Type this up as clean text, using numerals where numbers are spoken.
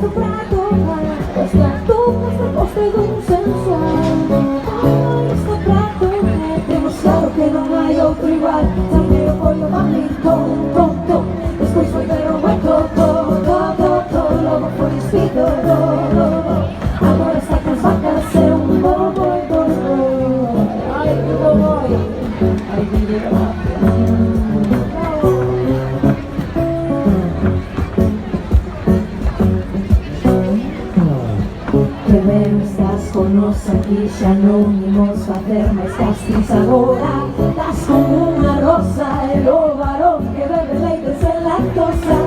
este prato para este antojo, postre dun sensual. Ai, este prato temos claro que non hai outro igual. Salgueiro, pollo, mami, tom, tom, tom. Despois foi ver o buen toto, toto, toto. Logo foi despido, do, do, do. Agora está con as vacas e un bobo, bobo. Ai, que bobo. Ai, que bobo. Que ben estás con nos aquí, xa non imos facer máis castings agora. Estás como unha rosa e o varón que bebe leite sen lactosa.